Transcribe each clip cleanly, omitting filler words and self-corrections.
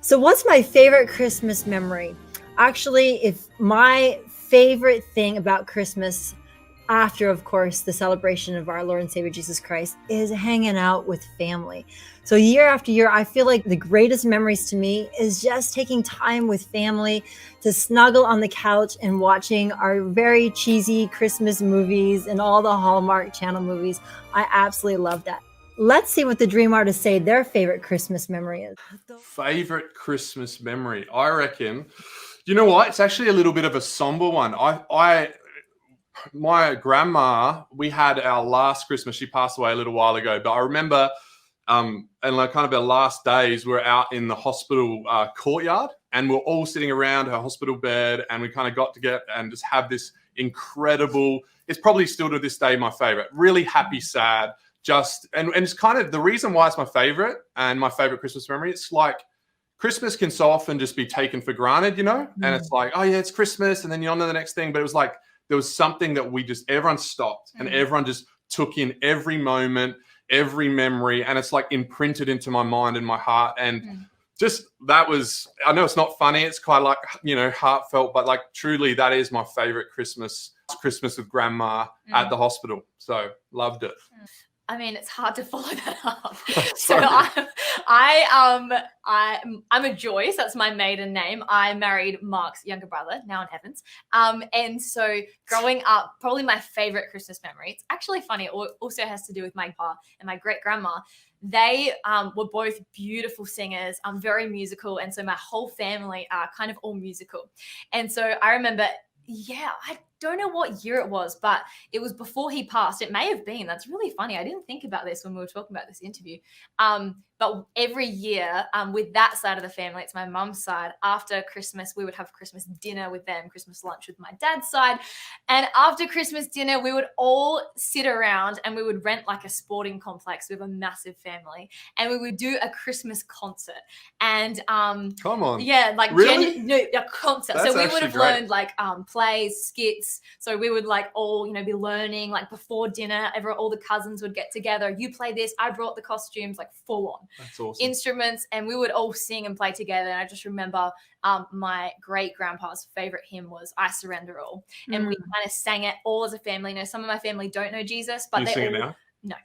So what's my favorite Christmas memory? Actually, if my favorite thing about Christmas, after, of course, the celebration of our Lord and Savior Jesus Christ, is hanging out with family. So year after year, I feel like the greatest memories to me is just taking time with family to snuggle on the couch and watching our very cheesy Christmas movies and all the Hallmark Channel movies. I absolutely love that. Let's see what the dream artists say their favorite Christmas memory is. Favorite Christmas memory? I reckon, you know what? It's actually a little bit of a somber one. My grandma, we had our last Christmas. She passed away a little while ago, but I remember, and like kind of our last days, we're out in the hospital courtyard, and we're all sitting around her hospital bed, and we kind of got together and just have this incredible. It's probably still to this day my favorite. Really happy, sad. And it's kind of the reason why it's my favorite and my favorite Christmas memory. It's like Christmas can so often just be taken for granted, and it's like, oh yeah, it's Christmas, and then you're on to the next thing. But it was like there was something that everyone stopped and everyone just took in every moment, every memory, and it's like imprinted into my mind and my heart. And just that was, I know it's not funny, it's quite like, heartfelt, but like truly that is my favorite Christmas with grandma at the hospital. So loved it. I mean, it's hard to follow that up. So I'm a Joyce. That's my maiden name. I married Mark's younger brother, now in heavens. And so growing up, probably my favorite Christmas memory. It's actually funny. It also has to do with my pa and my great grandma. They were both beautiful singers, very musical. And so my whole family are kind of all musical. And so I remember, I don't know what year it was, but it was before he passed. It may have been. That's really funny. I didn't think about this when we were talking about this interview. But every year with that side of the family, it's my mum's side, after Christmas, we would have Christmas dinner with them, Christmas lunch with my dad's side. And after Christmas dinner, we would all sit around and we would rent like a sporting complex with a massive family. And we would do a Christmas concert. And come on. Yeah, like really? A concert. That's so we would have great. learned like plays, skits. So we would like all, be learning like before dinner, all the cousins would get together. You play this. I brought the costumes, like full on. That's awesome. Instruments, and we would all sing and play together. And I just remember my great grandpa's favorite hymn was I Surrender All. And we kind of sang it all as a family. Some of my family don't know Jesus, but they sing it now? No.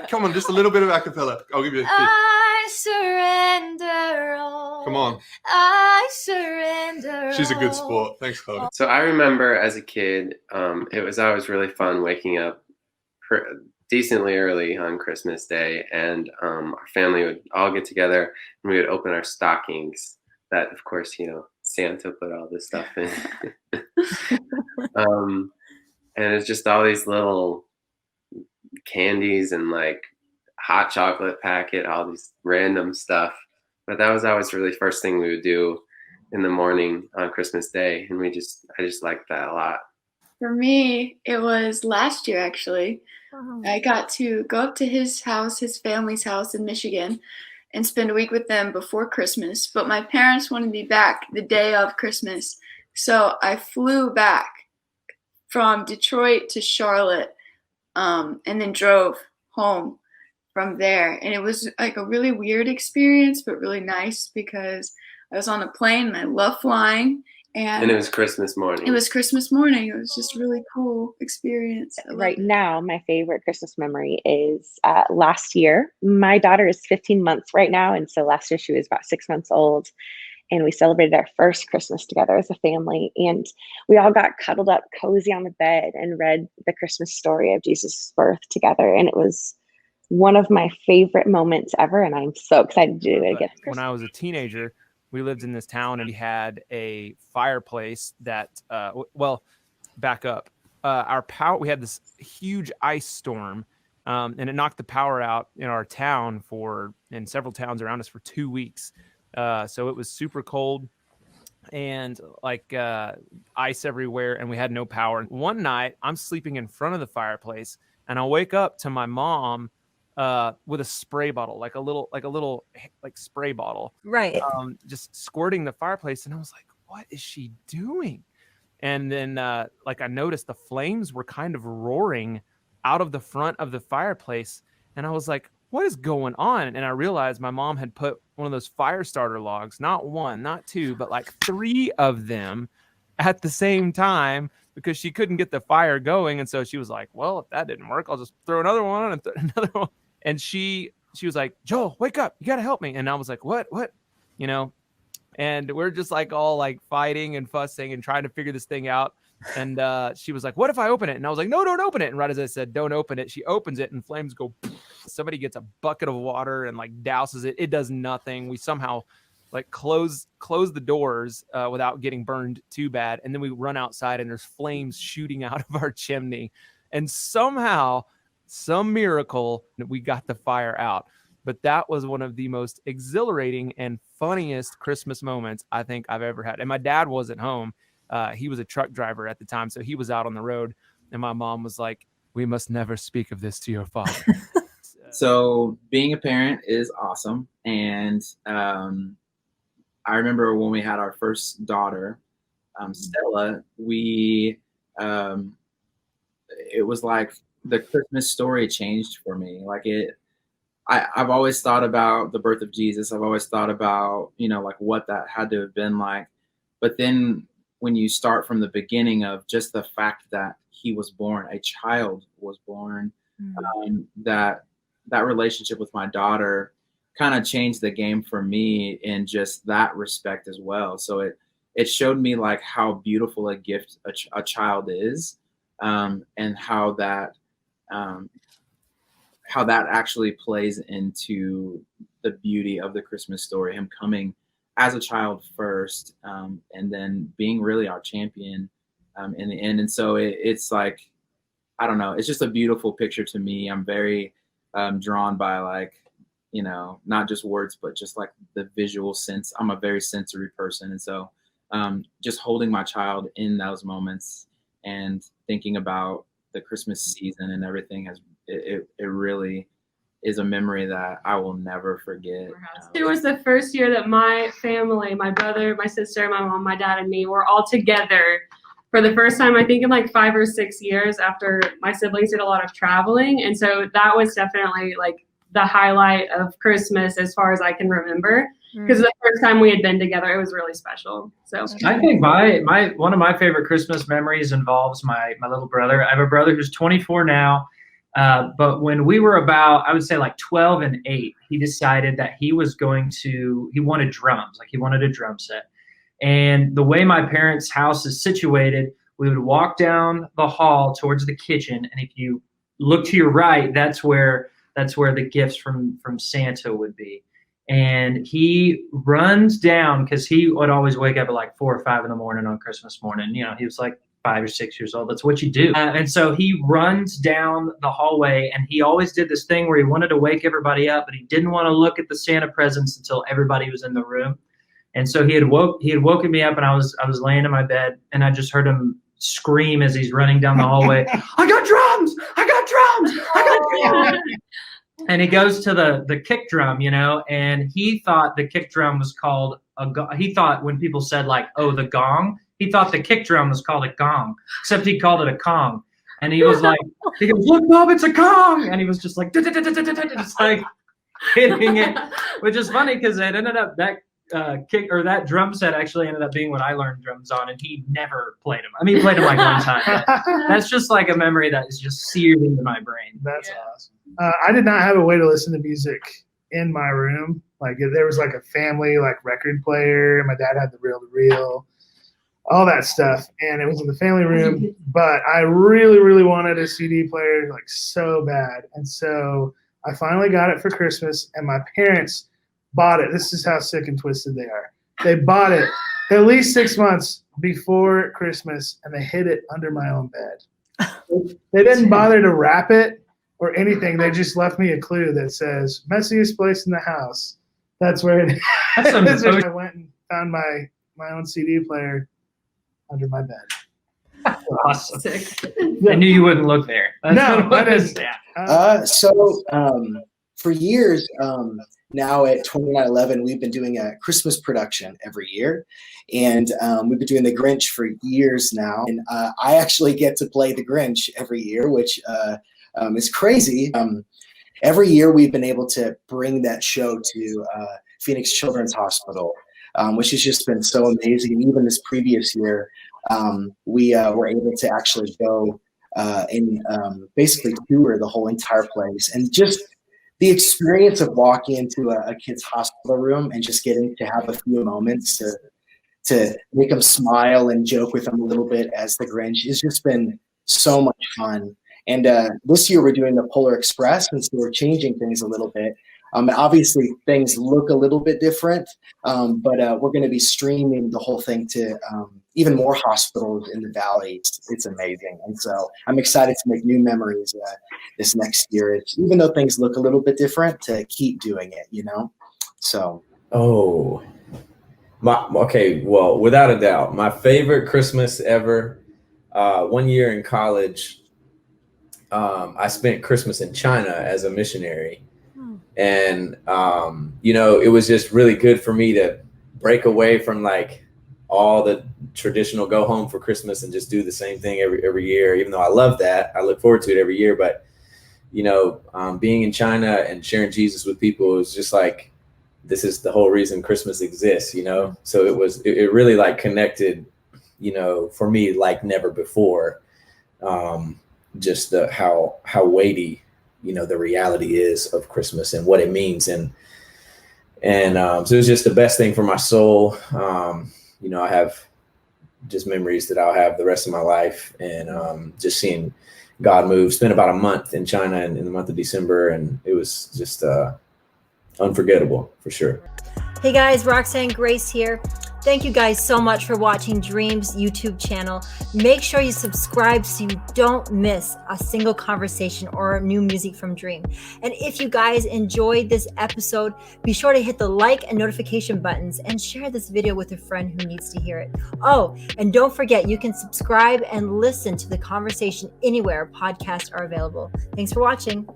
Come on, just a little bit of a cappella. I'll give you a kick. I surrender all. Come on. I surrender all. She's a good sport. Thanks, Chloe. So I remember as a kid, it was always really fun waking up decently early on Christmas Day, and our family would all get together and we would open our stockings that, of course, Santa put all this stuff in. And it's just all these little candies and like hot chocolate packet, all these random stuff. But that was always really first thing we would do in the morning on Christmas Day. And I just liked that a lot. For me, it was last year, actually. I got to go up to his house, his family's house in Michigan, and spend a week with them before Christmas. But my parents wanted me back the day of Christmas. So I flew back from Detroit to Charlotte, and then drove home from there. And it was like a really weird experience, but really nice because I was on a plane and I love flying. And it was Christmas morning. It was Christmas morning. It was just a really cool experience. Right now, my favorite Christmas memory is last year. My daughter is 15 months right now. And so last year she was about 6 months old. And we celebrated our first Christmas together as a family. And we all got cuddled up cozy on the bed and read the Christmas story of Jesus' birth together. And it was one of my favorite moments ever. And I'm so excited to do it again. When I was a teenager, we lived in this town and we had a fireplace that, back up. Our power, we had this huge ice storm and it knocked the power out in our town and several towns around us for 2 weeks. So it was super cold and like ice everywhere and we had no power. One night I'm sleeping in front of the fireplace and I wake up to my mom with a spray bottle, like a little spray bottle. Right. Just squirting the fireplace. And I was like, what is she doing? And then I noticed the flames were kind of roaring out of the front of the fireplace. And I was like, what is going on? And I realized my mom had put one of those fire starter logs, not one, not two, but like 3 of them at the same time, because she couldn't get the fire going. And so she was like, well, if that didn't work, I'll just throw another one on and another one. And she was like, Joel, wake up. You got to help me. And I was like, what? You know, and we're just like all like fighting and fussing and trying to figure this thing out. And she was like, what if I open it? And I was like, no, don't open it. And right as I said, don't open it, she opens it and flames go. Somebody gets a bucket of water and like douses it. It does nothing. We somehow like close the doors without getting burned too bad. And then we run outside and there's flames shooting out of our chimney. And somehow, some miracle, we got the fire out. But that was one of the most exhilarating and funniest Christmas moments I think I've ever had. And my dad wasn't home. He was a truck driver at the time, so he was out on the road. And my mom was like, we must never speak of this to your father. So being a parent is awesome. And I remember when we had our first daughter, Stella, it was like the Christmas story changed for me. Like I've always thought about the birth of Jesus. I've always thought about, like what that had to have been like. But then when you start from the beginning of just the fact that he was born, a child was born, that relationship with my daughter kind of changed the game for me in just that respect as well. So it showed me like how beautiful a gift a child is, and how that actually plays into the beauty of the Christmas story, him coming as a child first, and then being really our champion in the end. And so it's like, I don't know, it's just a beautiful picture to me. I'm very drawn by like, not just words, but just like the visual sense. I'm a very sensory person. And so just holding my child in those moments and thinking about the Christmas season and everything it really is a memory that I will never forget. It was the first year that my family, my brother, my sister, my mom, my dad, and me were all together for the first time, I think in like 5 or 6 years after my siblings did a lot of traveling. And so that was definitely like the highlight of Christmas as far as I can remember, because the first time we had been together, it was really special. So I think one of my favorite Christmas memories involves my little brother. I have a brother who's 24 now. But when we were about, I would say like 12 and 8, he decided that he wanted drums, like he wanted a drum set. And the way my parents' house is situated, we would walk down the hall towards the kitchen. And if you look to your right, that's where the gifts from Santa would be. And he runs down, because he would always wake up at like 4 or 5 in the morning on Christmas morning. He was like 5 or 6 years old. That's what you do. And so he runs down the hallway, and he always did this thing where he wanted to wake everybody up, but he didn't want to look at the Santa presents until everybody was in the room. And so he had woken me up, and I was laying in my bed, and I just heard him scream as he's running down the hallway, I got drums! I got drums! I got drums! And he goes to the kick drum, and he thought the kick drum was called he thought when people said like, oh, the gong, he thought the kick drum was called a gong, except he called it a Kong. And he was like, he goes, look, Bob, it's a Kong. And he was just like, just like hitting it, which is funny because it ended up that that drum set actually ended up being what I learned drums on, and he never played them. I mean, he played them like one time. That's just like a memory that is just seared into my brain. That's awesome. I did not have a way to listen to music in my room. Like if there was like a family like record player, my dad had the reel-to-reel, all that stuff, and it was in the family room. But I really, really wanted a CD player like so bad, and so I finally got it for Christmas, and my parents bought it. This is how sick and twisted they are. They bought it at least 6 months before Christmas, and they hid it under my own bed. They didn't bother to wrap it or anything. They just left me a clue that says messiest place in the house. That's where it is. I went and found my own CD player under my bed. Awesome. I knew you wouldn't look there. No, that is. For years, now at 2911, we've been doing a Christmas production every year. And we've been doing the Grinch for years now. And I actually get to play the Grinch every year, which is crazy. every year we've been able to bring that show to Phoenix Children's Hospital, which has just been so amazing. And even this previous year, we were able to actually go and basically tour the whole entire place. And just the experience of walking into a kid's hospital room and just getting to have a few moments to make them smile and joke with them a little bit as the Grinch has just been so much fun. And this year we're doing the Polar Express, and so we're changing things a little bit. Obviously, things look a little bit different, but we're going to be streaming the whole thing to even more hospitals in the valley. It's amazing. And so I'm excited to make new memories this next year. Even though things look a little bit different, to keep doing it, you know? So. Oh, okay. Well, without a doubt, my favorite Christmas ever, 1 year in college, I spent Christmas in China as a missionary. And, it was just really good for me to break away from like all the traditional go home for Christmas and just do the same thing every year, even though I love that. I look forward to it every year. But, being in China and sharing Jesus with people is just like, this is the whole reason Christmas exists, So it really like connected, for me, like never before. Just how weighty, the reality is of Christmas and what it means. And so it was just the best thing for my soul. I have just memories that I'll have the rest of my life, and just seeing God move. Spent about a month in China in the month of December, and it was just unforgettable for sure. Hey guys, Roxanne Grace here. Thank you guys so much for watching Dream's YouTube channel. Make sure you subscribe so you don't miss a single conversation or new music from Dream. And if you guys enjoyed this episode, be sure to hit the like and notification buttons and share this video with a friend who needs to hear it. Oh, and don't forget, you can subscribe and listen to the conversation anywhere podcasts are available. Thanks for watching.